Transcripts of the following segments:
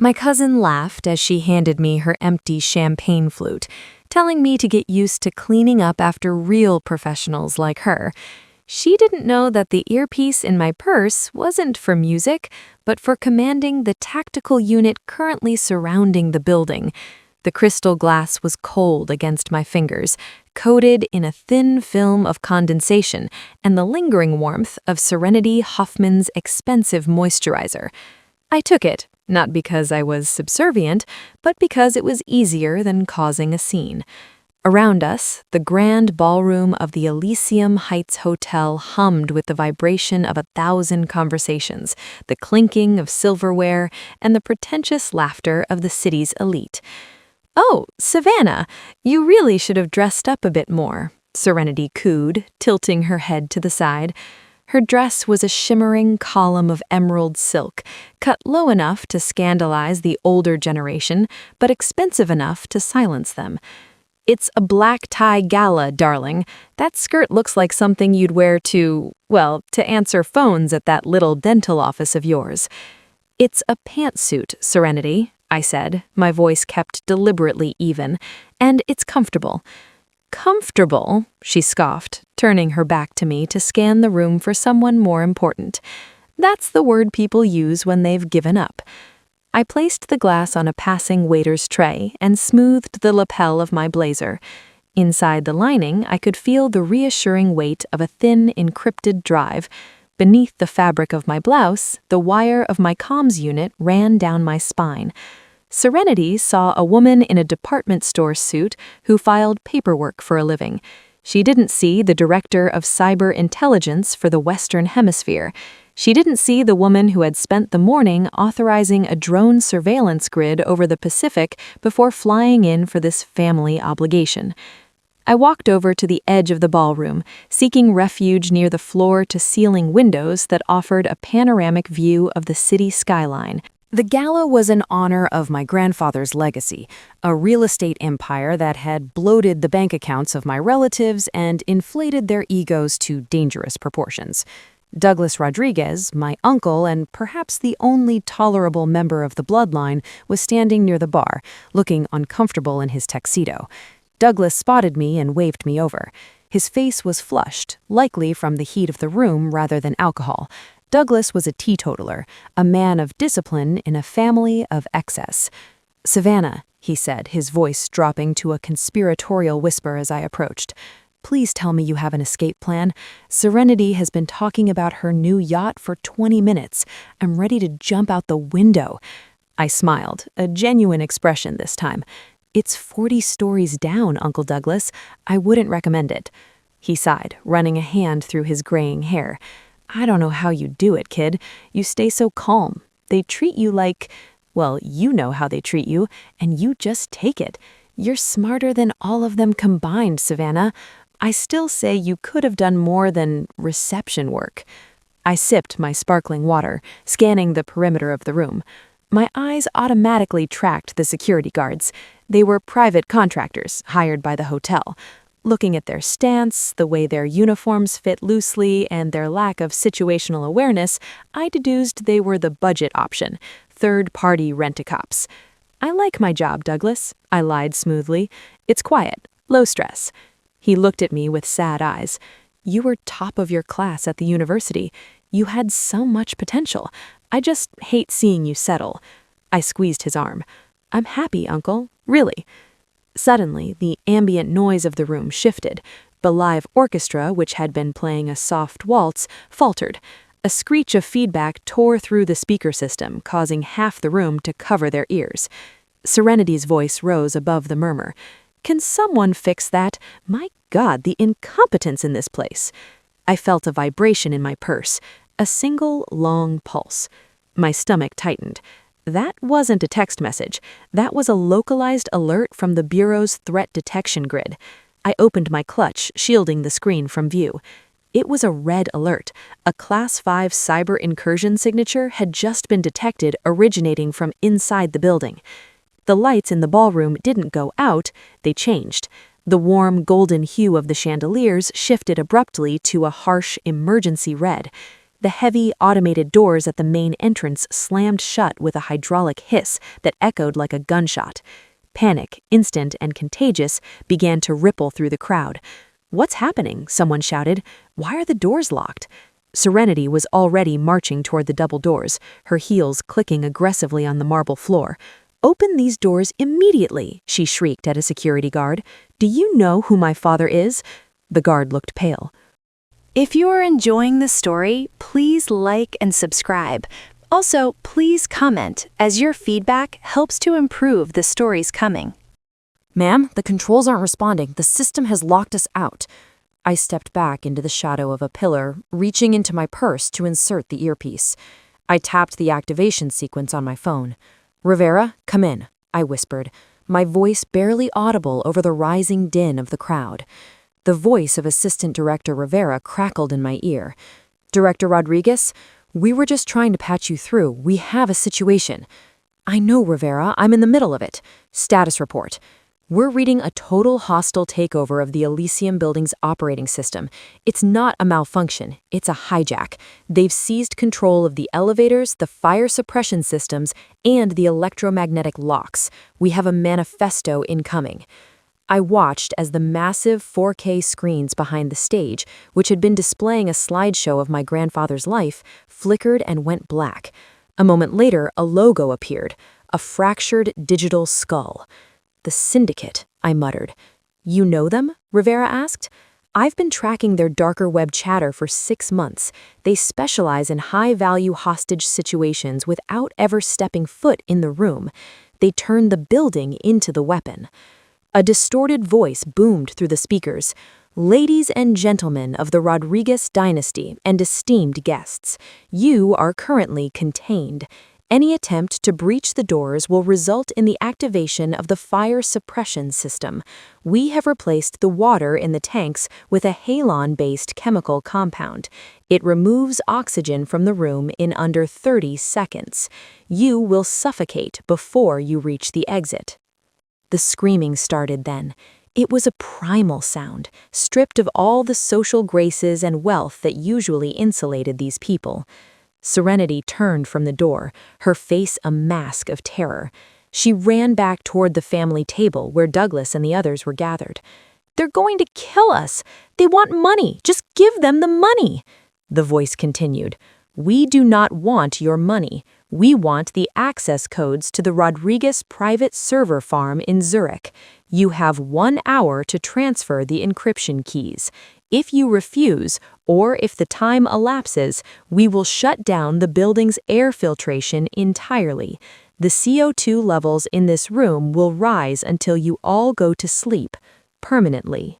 My cousin laughed as she handed me her empty champagne flute, telling me to get used to cleaning up after real professionals like her. She didn't know that the earpiece in my purse wasn't for music, but for commanding the tactical unit currently surrounding the building. The crystal glass was cold against my fingers, coated in a thin film of condensation and the lingering warmth of Serenity Hoffman's expensive moisturizer. I took it, not because I was subservient, but because it was easier than causing a scene. Around us, the grand ballroom of the Elysium Heights Hotel hummed with the vibration of 1,000 conversations, the clinking of silverware, and the pretentious laughter of the city's elite. "Oh, Savannah, you really should have dressed up a bit more," Serenity cooed, tilting her head to the side. Her dress was a shimmering column of emerald silk, cut low enough to scandalize the older generation, but expensive enough to silence them. "It's a black tie gala, darling. That skirt looks like something you'd wear to answer phones at that little dental office of yours." "It's a pantsuit, Serenity," I said, my voice kept deliberately even, "and it's comfortable." "Comfortable?" she scoffed, turning her back to me to scan the room for someone more important. "That's the word people use when they've given up." I placed the glass on a passing waiter's tray and smoothed the lapel of my blazer. Inside the lining, I could feel the reassuring weight of a thin, encrypted drive. Beneath the fabric of my blouse, the wire of my comms unit ran down my spine. Serenity saw a woman in a department store suit who filed paperwork for a living. She didn't see the director of cyber intelligence for the Western Hemisphere. She didn't see the woman who had spent the morning authorizing a drone surveillance grid over the Pacific before flying in for this family obligation. I walked over to the edge of the ballroom, seeking refuge near the floor-to-ceiling windows that offered a panoramic view of the city skyline. The gala was in honor of my grandfather's legacy, a real estate empire that had bloated the bank accounts of my relatives and inflated their egos to dangerous proportions. Douglas Rodriguez, my uncle and perhaps the only tolerable member of the bloodline, was standing near the bar, looking uncomfortable in his tuxedo. Douglas spotted me and waved me over. His face was flushed, likely from the heat of the room rather than alcohol. Douglas was a teetotaler, a man of discipline in a family of excess. "Savannah," he said, his voice dropping to a conspiratorial whisper as I approached. "Please tell me you have an escape plan. Serenity has been talking about her new yacht for 20 minutes. I'm ready to jump out the window." I smiled, a genuine expression this time. "It's 40 stories down, Uncle Douglas. I wouldn't recommend it." He sighed, running a hand through his graying hair. "I don't know how you do it, kid. You stay so calm. They treat you like, well, you know how they treat you, and you just take it. You're smarter than all of them combined, Savannah. I still say you could have done more than reception work." I sipped my sparkling water, scanning the perimeter of the room. My eyes automatically tracked the security guards. They were private contractors hired by the hotel. Looking at their stance, the way their uniforms fit loosely, and their lack of situational awareness, I deduced they were the budget option, third-party rent-a-cops. "I like my job, Douglas," I lied smoothly. "It's quiet, low stress." He looked at me with sad eyes. "You were top of your class at the university. You had so much potential. I just hate seeing you settle." I squeezed his arm. "I'm happy, Uncle. Really." Suddenly, the ambient noise of the room shifted. The live orchestra, which had been playing a soft waltz, faltered. A screech of feedback tore through the speaker system, causing half the room to cover their ears. Serenity's voice rose above the murmur. "Can someone fix that? My God, the incompetence in this place." I felt a vibration in my purse, a single long pulse. My stomach tightened. That wasn't a text message. That was a localized alert from the Bureau's threat detection grid. I opened my clutch, shielding the screen from view. It was a red alert. A Class 5 cyber incursion signature had just been detected originating from inside the building. The lights in the ballroom didn't go out, they changed. The warm golden hue of the chandeliers shifted abruptly to a harsh emergency red. The heavy, automated doors at the main entrance slammed shut with a hydraulic hiss that echoed like a gunshot. Panic, instant and contagious, began to ripple through the crowd. "What's happening?" someone shouted. "Why are the doors locked?" Serenity was already marching toward the double doors, her heels clicking aggressively on the marble floor. "Open these doors immediately," she shrieked at a security guard. "Do you know who my father is?" The guard looked pale. If you are enjoying this story, please like and subscribe. Also, please comment, as your feedback helps to improve the stories coming. "Ma'am, the controls aren't responding. The system has locked us out." I stepped back into the shadow of a pillar, reaching into my purse to insert the earpiece. I tapped the activation sequence on my phone. "Rivera, come in," I whispered, my voice barely audible over the rising din of the crowd. The voice of Assistant Director Rivera crackled in my ear. "Director Rodriguez, we were just trying to patch you through. We have a situation." "I know, Rivera. I'm in the middle of it. Status report. We're reading a total hostile takeover of the Elysium Building's operating system. It's not a malfunction. It's a hijack. They've seized control of the elevators, the fire suppression systems, and the electromagnetic locks. We have a manifesto incoming." I watched as the massive 4K screens behind the stage, which had been displaying a slideshow of my grandfather's life, flickered and went black. A moment later, a logo appeared, a fractured digital skull. "The Syndicate," I muttered. "You know them?" Rivera asked. "I've been tracking their darker web chatter for 6 months. They specialize in high-value hostage situations without ever stepping foot in the room. They turn the building into the weapon." A distorted voice boomed through the speakers. "Ladies and gentlemen of the Rodriguez dynasty and esteemed guests, you are currently contained. Any attempt to breach the doors will result in the activation of the fire suppression system. We have replaced the water in the tanks with a halon-based chemical compound. It removes oxygen from the room in under 30 seconds. You will suffocate before you reach the exit." The screaming started then. It was a primal sound, stripped of all the social graces and wealth that usually insulated these people. Serenity turned from the door, her face a mask of terror. She ran back toward the family table where Douglas and the others were gathered. "They're going to kill us. They want money. Just give them the money." The voice continued. "We do not want your money. We want the access codes to the Rodriguez private server farm in Zurich. You have 1 hour to transfer the encryption keys. If you refuse, or if the time elapses, we will shut down the building's air filtration entirely. The CO2 levels in this room will rise until you all go to sleep, permanently."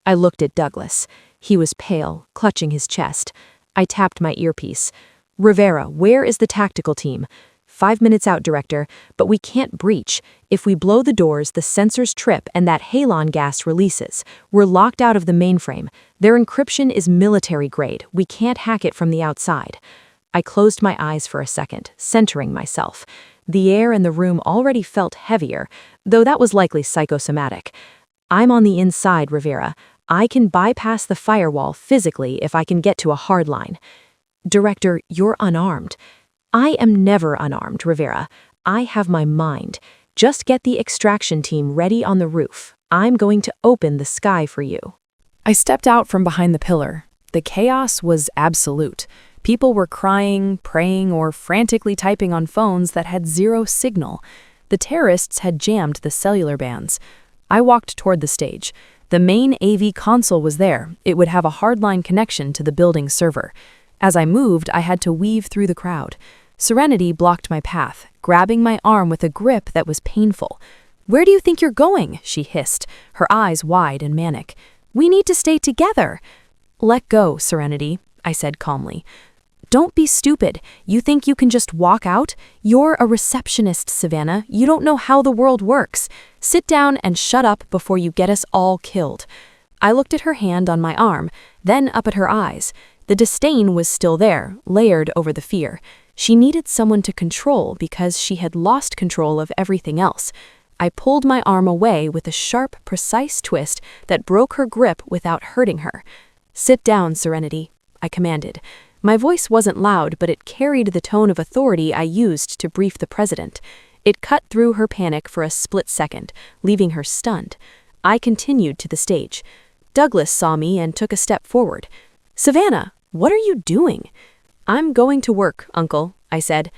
I looked at Douglas. He was pale, clutching his chest. I tapped my earpiece. "Rivera, where is the tactical team?" 5 minutes out, Director, but we can't breach. If we blow the doors, the sensors trip and that halon gas releases. We're locked out of the mainframe. Their encryption is military grade. We can't hack it from the outside." I closed my eyes for a second, centering myself. The air in the room already felt heavier, though that was likely psychosomatic. "I'm on the inside, Rivera. I can bypass the firewall physically if I can get to a hard line." "Director, you're unarmed." "I am never unarmed, Rivera. I have my mind. Just get the extraction team ready on the roof. I'm going to open the sky for you." I stepped out from behind the pillar. The chaos was absolute. People were crying, praying, or frantically typing on phones that had zero signal. The terrorists had jammed the cellular bands. I walked toward the stage. The main AV console was there. It would have a hardline connection to the building server. As I moved, I had to weave through the crowd. Serenity blocked my path, grabbing my arm with a grip that was painful. "Where do you think you're going?" she hissed, her eyes wide and manic. "We need to stay together." "Let go, Serenity," I said calmly. "Don't be stupid. You think you can just walk out? You're a receptionist, Savannah. You don't know how the world works. Sit down and shut up before you get us all killed." I looked at her hand on my arm, then up at her eyes. The disdain was still there, layered over the fear. She needed someone to control because she had lost control of everything else. I pulled my arm away with a sharp, precise twist that broke her grip without hurting her. "Sit down, Serenity," I commanded. My voice wasn't loud, but it carried the tone of authority I used to brief the president. It cut through her panic for a split second, leaving her stunned. I continued to the stage. Douglas saw me and took a step forward. "Savannah, what are you doing?" "I'm going to work, Uncle," I said.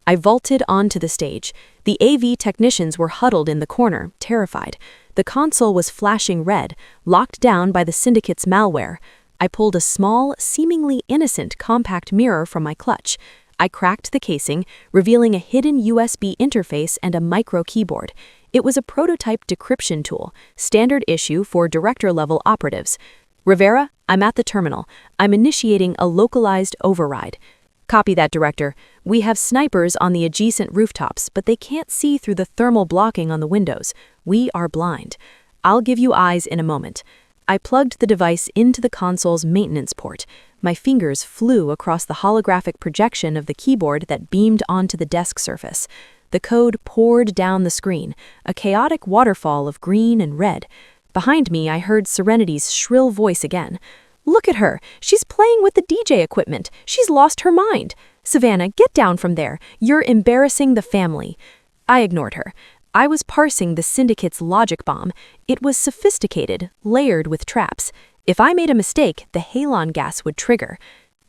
I vaulted onto the stage. The AV technicians were huddled in the corner, terrified. The console was flashing red, locked down by the syndicate's malware. I pulled a small, seemingly innocent compact mirror from my clutch. I cracked the casing, revealing a hidden USB interface and a micro keyboard. It was a prototype decryption tool, standard issue for director-level operatives. "Rivera, I'm at the terminal. I'm initiating a localized override." "Copy that, Director. We have snipers on the adjacent rooftops, but they can't see through the thermal blocking on the windows. We are blind. I'll give you eyes in a moment." I plugged the device into the console's maintenance port. My fingers flew across the holographic projection of the keyboard that beamed onto the desk surface. The code poured down the screen, a chaotic waterfall of green and red. Behind me, I heard Serenity's shrill voice again. "Look at her! She's playing with the DJ equipment! She's lost her mind! Savannah, get down from there! You're embarrassing the family!" I ignored her. I was parsing the syndicate's logic bomb. It was sophisticated, layered with traps. If I made a mistake, the halon gas would trigger.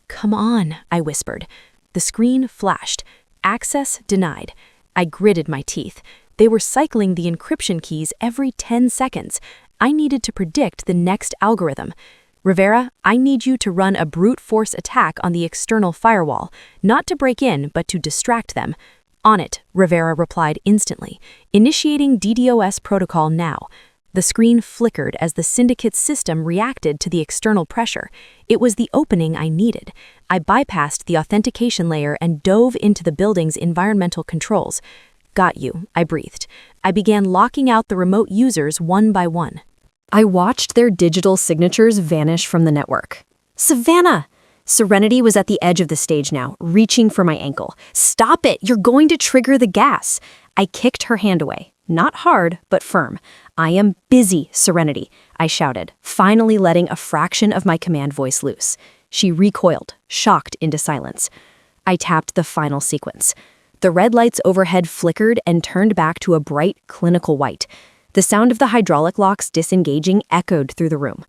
"Come on," I whispered. The screen flashed. Access denied. I gritted my teeth. They were cycling the encryption keys every 10 seconds. I needed to predict the next algorithm. "Rivera, I need you to run a brute force attack on the external firewall, not to break in, but to distract them." "On it," Rivera replied instantly. "Initiating DDoS protocol now." The screen flickered as the syndicate's system reacted to the external pressure. It was the opening I needed. I bypassed the authentication layer and dove into the building's environmental controls. "Got you," I breathed. I began locking out the remote users one by one. I watched their digital signatures vanish from the network. "Savannah!" Serenity was at the edge of the stage now, reaching for my ankle. "Stop it! You're going to trigger the gas!" I kicked her hand away. Not hard, but firm. "I am busy, Serenity," I shouted, finally letting a fraction of my command voice loose. She recoiled, shocked into silence. I tapped the final sequence. The red lights overhead flickered and turned back to a bright, clinical white. The sound of the hydraulic locks disengaging echoed through the room.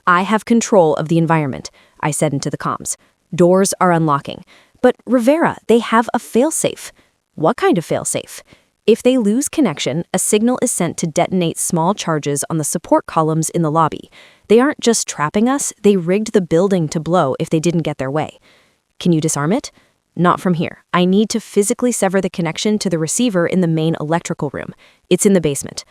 "I have control of the environment," I said into the comms. "Doors are unlocking. But Rivera, they have a failsafe." "What kind of failsafe?" "If they lose connection, a signal is sent to detonate small charges on the support columns in the lobby. They aren't just trapping us, they rigged the building to blow if they didn't get their way." "Can you disarm it?" "Not from here. I need to physically sever the connection to the receiver in the main electrical room. It's in the basement."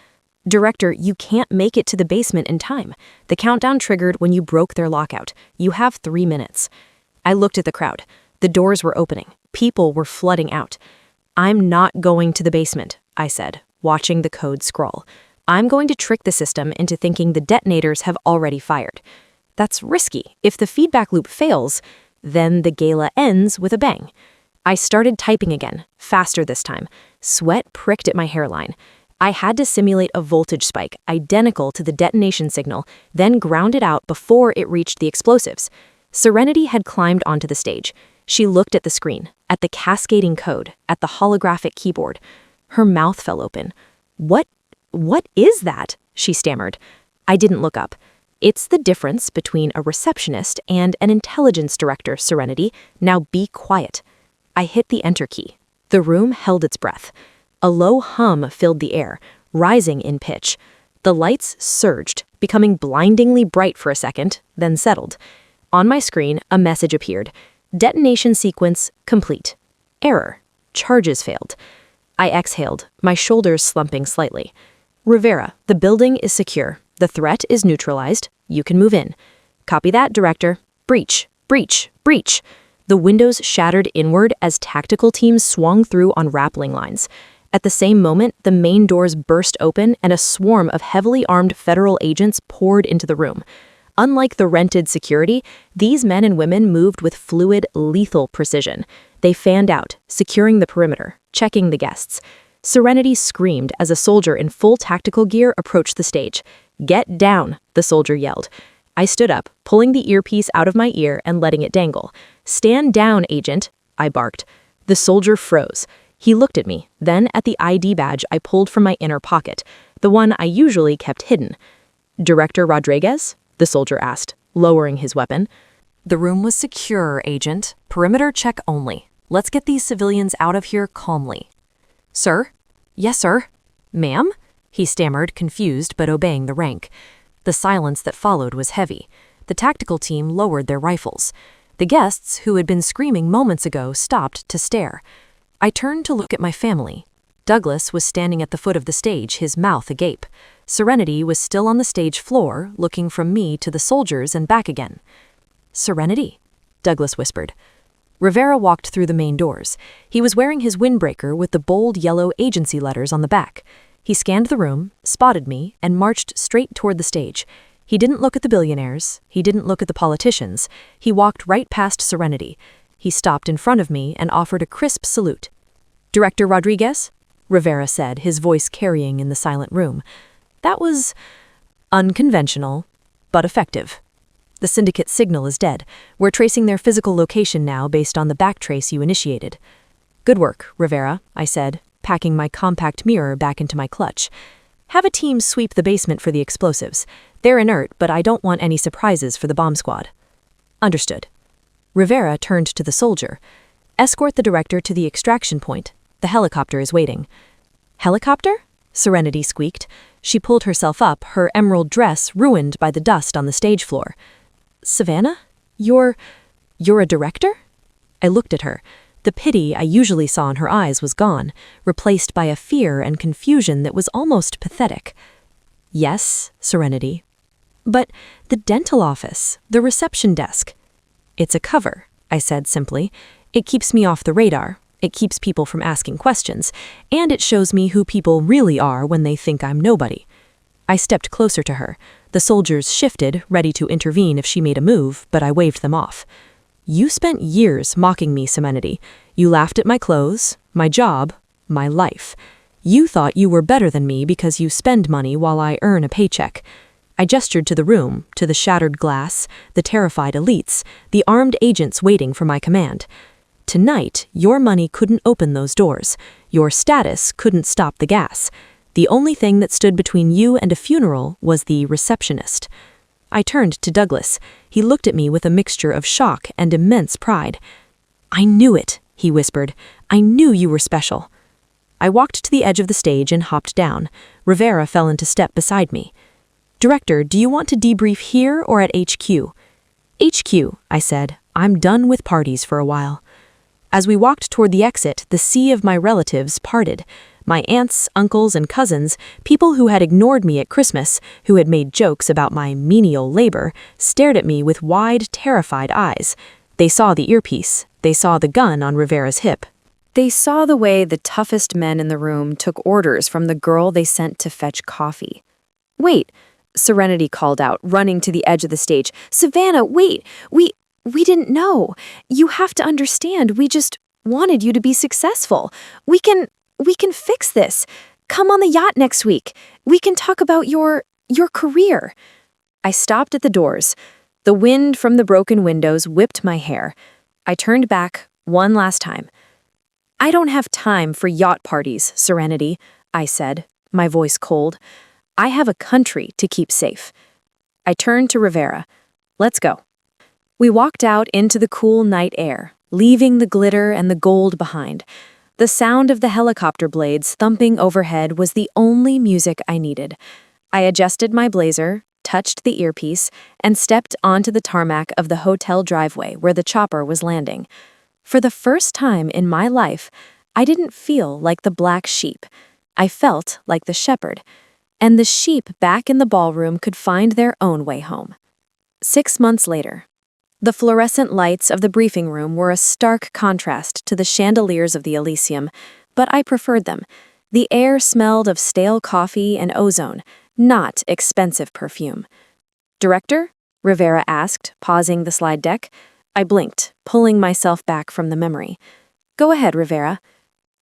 "Director, you can't make it to the basement in time. The countdown triggered when you broke their lockout. You have 3 minutes." I looked at the crowd. The doors were opening. People were flooding out. "I'm not going to the basement," I said, watching the code scroll. "I'm going to trick the system into thinking the detonators have already fired. That's risky. If the feedback loop fails, then the gala ends with a bang." I started typing again, faster this time. Sweat pricked at my hairline. I had to simulate a voltage spike identical to the detonation signal, then ground it out before it reached the explosives. Serenity had climbed onto the stage. She looked at the screen, at the cascading code, at the holographic keyboard. Her mouth fell open. What is that?" she stammered. I didn't look up. "It's the difference between a receptionist and an intelligence director, Serenity. Now be quiet." I hit the enter key. The room held its breath. A low hum filled the air, rising in pitch. The lights surged, becoming blindingly bright for a second, then settled. On my screen, a message appeared. "Detonation sequence complete. Error. Charges failed." I exhaled, my shoulders slumping slightly. "Rivera, the building is secure. The threat is neutralized. You can move in." "Copy that, Director. Breach, breach, breach." The windows shattered inward as tactical teams swung through on rappelling lines. At the same moment, the main doors burst open and a swarm of heavily armed federal agents poured into the room. Unlike the rented security, these men and women moved with fluid, lethal precision. They fanned out, securing the perimeter, checking the guests. Serenity screamed as a soldier in full tactical gear approached the stage. "Get down," the soldier yelled. I stood up, pulling the earpiece out of my ear and letting it dangle. "Stand down, agent," I barked. The soldier froze. He looked at me, then at the ID badge I pulled from my inner pocket, the one I usually kept hidden. "Director Rodriguez?" the soldier asked, lowering his weapon. The room was secure, Agent. Perimeter check only. Let's get these civilians out of here calmly. Sir? Yes, sir. Ma'am? He stammered, confused but obeying the rank. The silence that followed was heavy. The tactical team lowered their rifles. The guests, who had been screaming moments ago, stopped to stare. I turned to look at my family. Douglas was standing at the foot of the stage, his mouth agape. Serenity was still on the stage floor, looking from me to the soldiers and back again. "Serenity?" Douglas whispered. Rivera walked through the main doors. He was wearing his windbreaker with the bold yellow agency letters on the back. He scanned the room, spotted me, and marched straight toward the stage. He didn't look at the billionaires. He didn't look at the politicians. He walked right past Serenity. He stopped in front of me and offered a crisp salute. "Director Rodriguez?" Rivera said, his voice carrying in the silent room. That was unconventional, but effective. "The syndicate signal is dead. We're tracing their physical location now based on the backtrace you initiated." "Good work, Rivera," I said, packing my compact mirror back into my clutch. "Have a team sweep the basement for the explosives. They're inert, but I don't want any surprises for the bomb squad." "Understood." Rivera turned to the soldier. "Escort the director to the extraction point. The helicopter is waiting." "Helicopter?" Serenity squeaked. She pulled herself up, her emerald dress ruined by the dust on the stage floor. "Savannah? You're a director?" I looked at her. The pity I usually saw in her eyes was gone, replaced by a fear and confusion that was almost pathetic. "Yes, Serenity." "But the dental office, the reception desk." "It's a cover," I said simply. "It keeps me off the radar. It keeps people from asking questions, and it shows me who people really are when they think I'm nobody." I stepped closer to her. The soldiers shifted, ready to intervene if she made a move, but I waved them off. "You spent years mocking me, Serenity. You laughed at my clothes, my job, my life. You thought you were better than me because you spend money while I earn a paycheck." I gestured to the room, to the shattered glass, the terrified elites, the armed agents waiting for my command. "Tonight, your money couldn't open those doors. Your status couldn't stop the gas. The only thing that stood between you and a funeral was the receptionist." I turned to Douglas. He looked at me with a mixture of shock and immense pride. "I knew it," he whispered. "I knew you were special." I walked to the edge of the stage and hopped down. Rivera fell into step beside me. "Director, do you want to debrief here or at HQ?" "HQ," I said. "I'm done with parties for a while." As we walked toward the exit, the sea of my relatives parted. My aunts, uncles, and cousins, people who had ignored me at Christmas, who had made jokes about my menial labor, stared at me with wide, terrified eyes. They saw the earpiece. They saw the gun on Rivera's hip. They saw the way the toughest men in the room took orders from the girl they sent to fetch coffee. "Wait," Serenity called out, running to the edge of the stage. "Savannah, wait! We didn't know. You have to understand, we just wanted you to be successful. We can fix this. Come on the yacht next week. We can talk about your career." I stopped at the doors. The wind from the broken windows whipped my hair. I turned back one last time. "I don't have time for yacht parties, Serenity," I said, my voice cold. "I have a country to keep safe." I turned to Rivera. "Let's go." We walked out into the cool night air, leaving the glitter and the gold behind. The sound of the helicopter blades thumping overhead was the only music I needed. I adjusted my blazer, touched the earpiece, and stepped onto the tarmac of the hotel driveway where the chopper was landing. For the first time in my life, I didn't feel like the black sheep. I felt like the shepherd. And the sheep back in the ballroom could find their own way home. 6 months later. The fluorescent lights of the briefing room were a stark contrast to the chandeliers of the Elysium, but I preferred them. The air smelled of stale coffee and ozone, not expensive perfume. "Director?" Rivera asked, pausing the slide deck. I blinked, pulling myself back from the memory. "Go ahead, Rivera."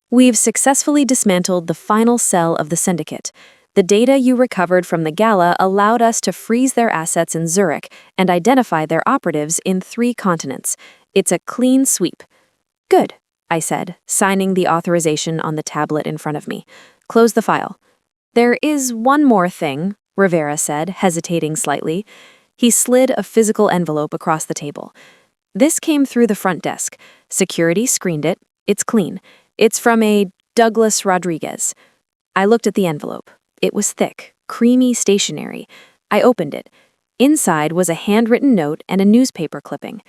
"We've successfully dismantled the final cell of the syndicate. The data you recovered from the gala allowed us to freeze their assets in Zurich and identify their operatives in 3 continents. It's a clean sweep. Good, I said, signing the authorization on the tablet in front of me. Close the file. There is one more thing, Rivera said, hesitating slightly. He slid a physical envelope across the table. This came through the front desk. Security screened it. It's clean. It's from a Douglas Rodriguez. I looked at the envelope. It was thick, creamy stationery. I opened it. Inside was a handwritten note and a newspaper clipping.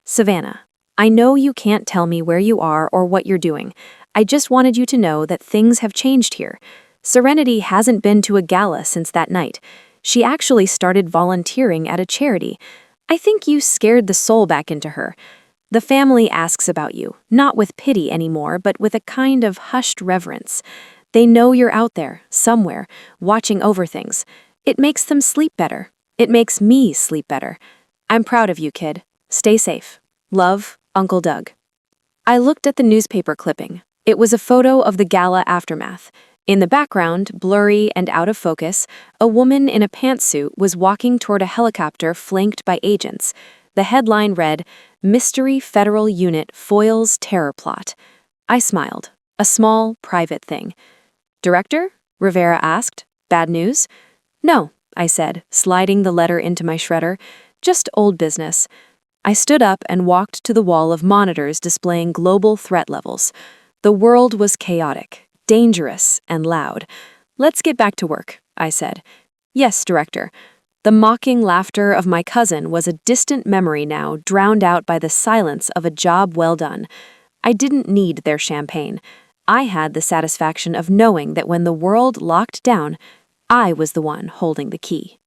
Savannah, I know you can't tell me where you are or what you're doing. I just wanted you to know that things have changed here. Serenity hasn't been to a gala since that night. She actually started volunteering at a charity. I think you scared the soul back into her. The family asks about you, not with pity anymore, but with a kind of hushed reverence. They know you're out there, somewhere, watching over things. It makes them sleep better. It makes me sleep better. I'm proud of you, kid. Stay safe. Love, Uncle Doug. I looked at the newspaper clipping. It was a photo of the gala aftermath. In the background, blurry and out of focus, a woman in a pantsuit was walking toward a helicopter flanked by agents. The headline read, "Mystery Federal Unit Foils Terror Plot." I smiled. A small, private thing. "Director?" Rivera asked. "Bad news?" "No," I said, sliding the letter into my shredder. "Just old business." I stood up and walked to the wall of monitors displaying global threat levels. The world was chaotic, dangerous, and loud. "Let's get back to work," I said. "Yes, Director." The mocking laughter of my cousin was a distant memory now, drowned out by the silence of a job well done. I didn't need their champagne. I had the satisfaction of knowing that when the world locked down, I was the one holding the key.